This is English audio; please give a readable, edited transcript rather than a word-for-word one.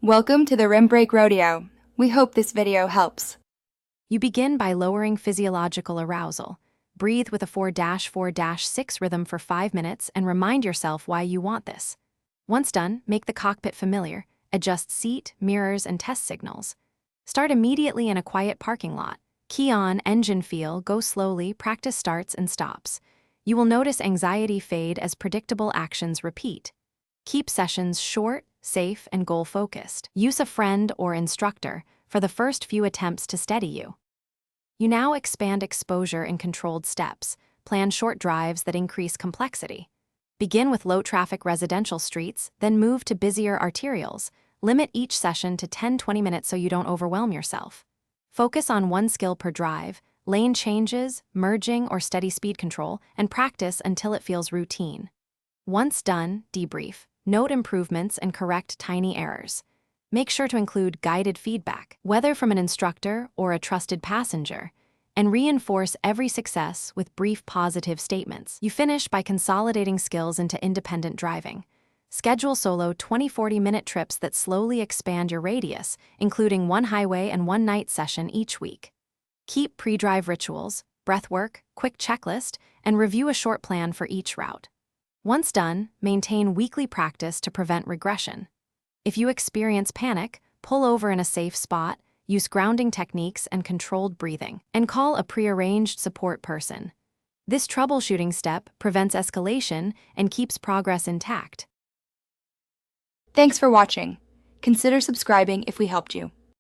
Welcome to the Rim Break Rodeo. We hope this video helps. You begin by lowering physiological arousal. Breathe with a 4-4-6 rhythm for 5 minutes and remind yourself why you want this. Once done, make the cockpit familiar, adjust seat, mirrors, and test signals. Start immediately in a quiet parking lot. Key on, engine feel, go slowly, practice starts and stops. You will notice anxiety fade as predictable actions repeat. Keep sessions short, safe, and goal-focused. Use a friend or instructor for the first few attempts to steady you. You now expand exposure in controlled steps. Plan short drives that increase complexity. Begin with low-traffic residential streets, then move to busier arterials. Limit each session to 10-20 minutes so you don't overwhelm yourself. Focus on one skill per drive, lane changes, merging, or steady speed control, and practice until it feels routine. Once done, debrief. Note improvements and correct tiny errors. Make sure to include guided feedback, whether from an instructor or a trusted passenger, and reinforce every success with brief positive statements. You finish by consolidating skills into independent driving. Schedule solo 20-40-minute trips that slowly expand your radius, including one highway and one night session each week. Keep pre-drive rituals, breathwork, quick checklist, and review a short plan for each route. Once done, maintain weekly practice to prevent regression. If you experience panic, pull over in a safe spot, use grounding techniques and controlled breathing, and call a prearranged support person. This troubleshooting step prevents escalation and keeps progress intact. Thanks for watching. Consider subscribing if we helped you.